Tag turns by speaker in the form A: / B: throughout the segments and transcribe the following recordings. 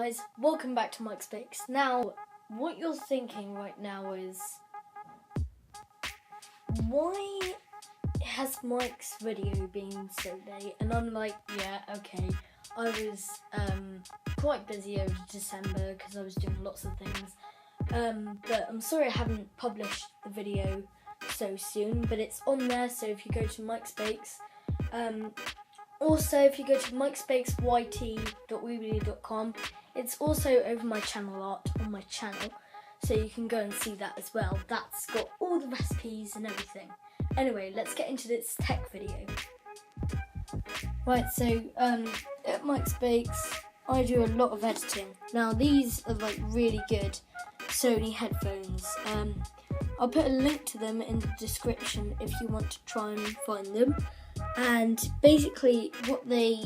A: guys, welcome back to Mike's Bakes. Now, what you're thinking right now is, why has Mike's video been so late? And I'm like, yeah, okay, I was quite busy over December because I was doing lots of things, but I'm sorry I haven't published the video so soon, but it's on there, so if you go to Mike's Bakes, also, if you go to mikesbakesyt.weebly.com, it's also over my channel art on my channel, so you can go and see that as well. That's got all the recipes and everything. Anyway, let's get into this tech video. Right, so at Mike's Bakes, I do a lot of editing. Now, these are like really good Sony headphones. I'll put a link to them in the description if you want to try and find them. And basically what they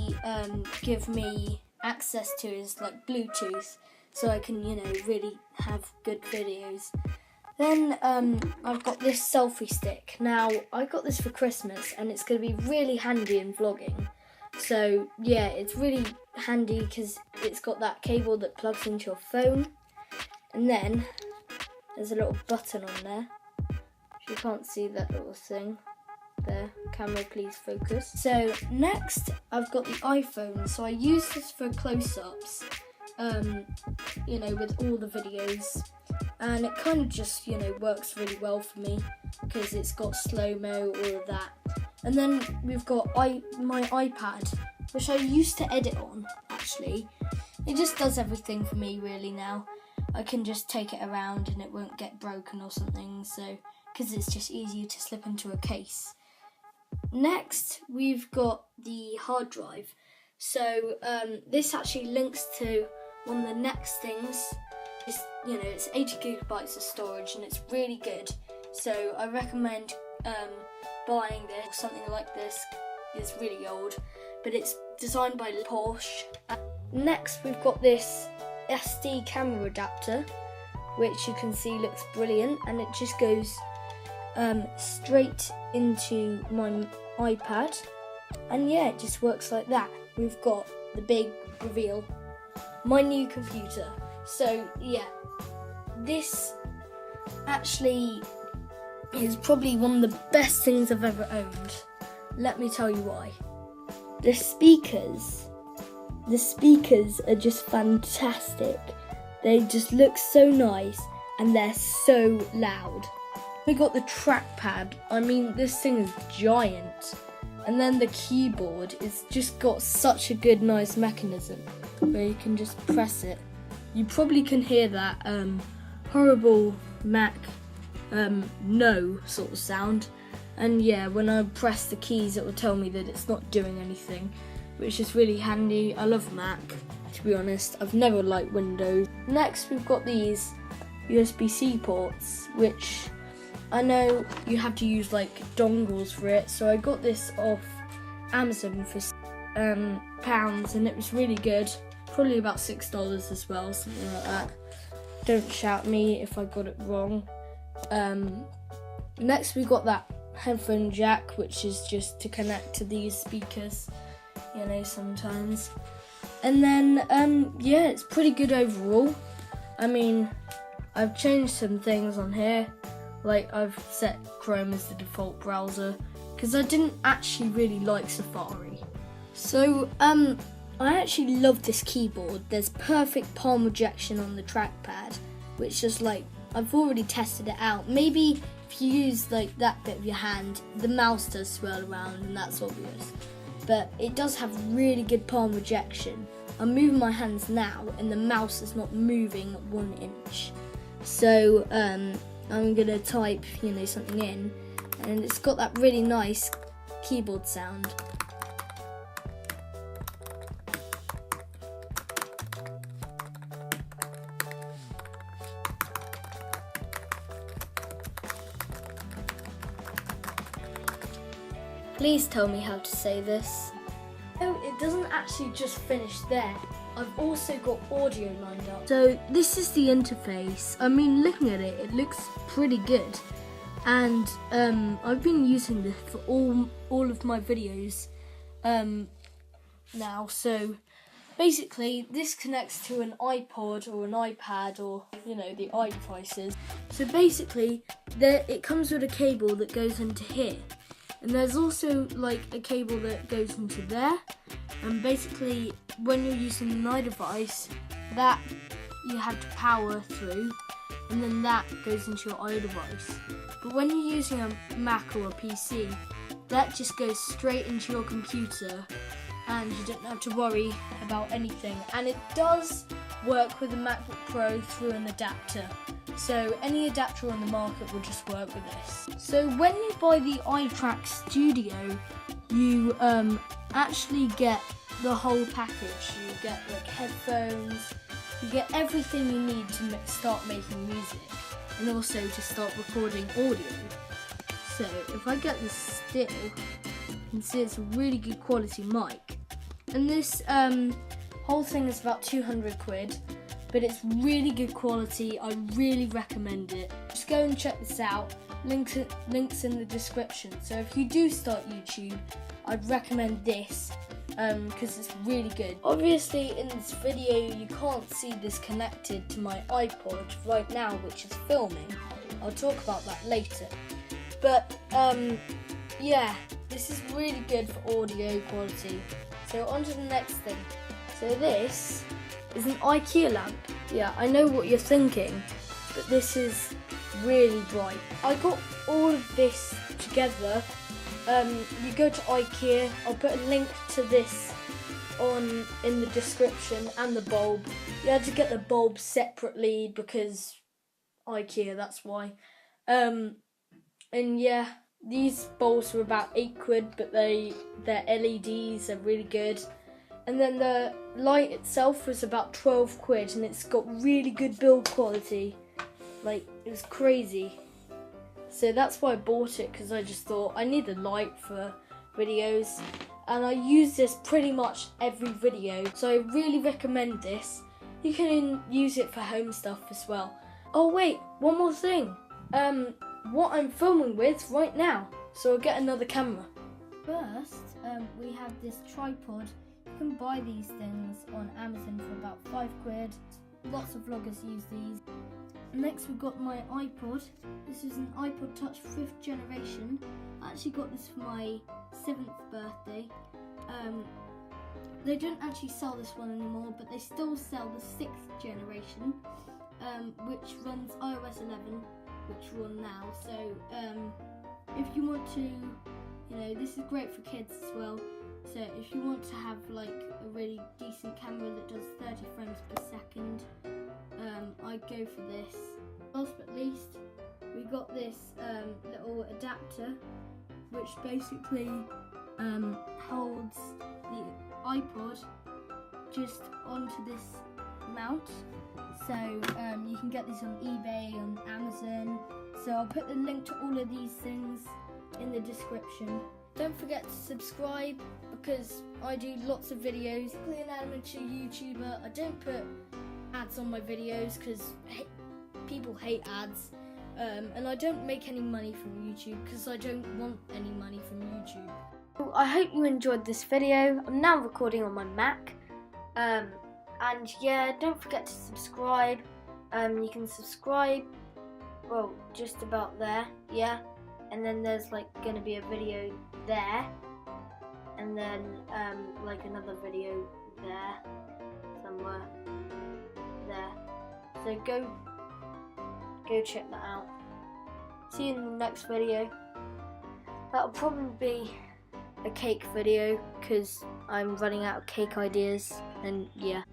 A: give me access to is like Bluetooth, so I can, really have good videos. Then I've got this selfie stick. Now, I got this for Christmas and it's going to be really handy in vlogging. So yeah, it's really handy because it's got that cable that plugs into your phone. And then there's a little button on there. You can't see that little thing. There, camera please focus. So next I've got the iPhone, so I use this for close-ups, with all the videos, and it kind of just, works really well for me because it's got slow-mo, all of that. And then we've got my iPad, which I used to edit on, actually. It just does everything for me really now. I can just take it around and it won't get broken or something, so because it's just easier to slip into a case. Next, we've got the hard drive. So this actually links to one of the next things. It's 80 gigabytes of storage and it's really good. So I recommend buying this. Something like this is really old, but it's designed by Porsche. Next, we've got this SD camera adapter, which you can see looks brilliant, and it just goes straight into my iPad, and yeah, it just works like that. We've got the big reveal, my new computer. So yeah, this actually is probably one of the best things I've ever owned. Let me tell you why. The speakers are just fantastic. They just look so nice and they're so loud. We got the trackpad. I mean, this thing is giant. And then the keyboard is just got such a good, nice mechanism where you can just press it. You probably can hear that horrible Mac no sort of sound. And yeah, when I press the keys, it will tell me that it's not doing anything, which is really handy. I love Mac, to be honest. I've never liked Windows. Next, we've got these USB-C ports, which I know you have to use like dongles for it, so I got this off Amazon for £6, and it was really good. Probably about $6 as well, something like that. Don't shout me if I got it wrong. Next we got that headphone jack, which is just to connect to these speakers, sometimes. And then yeah, it's pretty good overall. I mean, I've changed some things on here. Like, I've set Chrome as the default browser because I didn't actually really like Safari. So, I actually love this keyboard. There's perfect palm rejection on the trackpad, which is like, I've already tested it out. Maybe if you use like that bit of your hand, the mouse does swirl around and that's obvious. But it does have really good palm rejection. I'm moving my hands now and the mouse is not moving 1 inch. So, I'm gonna type, something in, and it's got that really nice keyboard sound. Please tell me how to say this. Oh, it doesn't actually just finish there. I've also got audio lined up. So this is the interface. I mean, looking at it, it looks pretty good. And I've been using this for all of my videos now. So basically this connects to an iPod or an iPad or the iDevices. So basically it comes with a cable that goes into here, and there's also like a cable that goes into there, and basically when you're using an iDevice, that you have to power through, and then that goes into your iDevice. But when you're using a Mac or a PC, that just goes straight into your computer, and you don't have to worry about anything. And it does work with a MacBook Pro through an adapter. So any adapter on the market will just work with this. So when you buy the iTrack Studio, you actually get the whole package. You get like headphones, you get everything you need to start making music, and also to start recording audio. So if I get this still, you can see it's a really good quality mic. And this whole thing is about 200 quid, but it's really good quality. I really recommend it. Just go and check this out. Links in the description. So if you do start YouTube, I'd recommend this because it's really good. Obviously in this video you can't see this connected to my iPod right now, which is filming. I'll talk about that later. But yeah, this is really good for audio quality. So on to the next thing. So this is an IKEA lamp. Yeah, I know what you're thinking, but this is really bright. I got all of this together. You go to IKEA, I'll put a link to this in the description, and the bulb. You had to get the bulb separately because IKEA, that's why. And yeah, these bulbs were about 8 quid, but they're LEDs, are really good. And then the light itself was about 12 quid, and it's got really good build quality. Like, it was crazy. So that's why I bought it, because I just thought I need a light for videos. And I use this pretty much every video, so I really recommend this. You can use it for home stuff as well. Oh wait, one more thing. What I'm filming with right now, so I'll get another camera. First, we have this tripod. You can buy these things on Amazon for about 5 quid. Lots of vloggers use these. Next we've got my iPod. This is an iPod Touch 5th generation. I actually got this for my 7th birthday. They don't actually sell this one anymore, but they still sell the 6th generation, which runs iOS 11, which we're on now. So if you want to, this is great for kids as well. So if you want to have like a really decent camera that does 30 frames per second, I'd go for this. Last but least, we got this little adapter, which basically holds the iPod just onto this mount. So you can get these on eBay, on Amazon. So I'll put the link to all of these things in the description. Don't forget to subscribe, because I do lots of videos. Basically an amateur YouTuber. I don't put ads on my videos because people hate ads. And I don't make any money from YouTube because I don't want any money from YouTube. I hope you enjoyed this video. I'm now recording on my Mac. And yeah, don't forget to subscribe. You can subscribe, well, just about there, yeah. And then there's like gonna be a video there, and then like another video there, somewhere there. So go check that out. See you in the next video. That'll probably be a cake video because I'm running out of cake ideas, and yeah.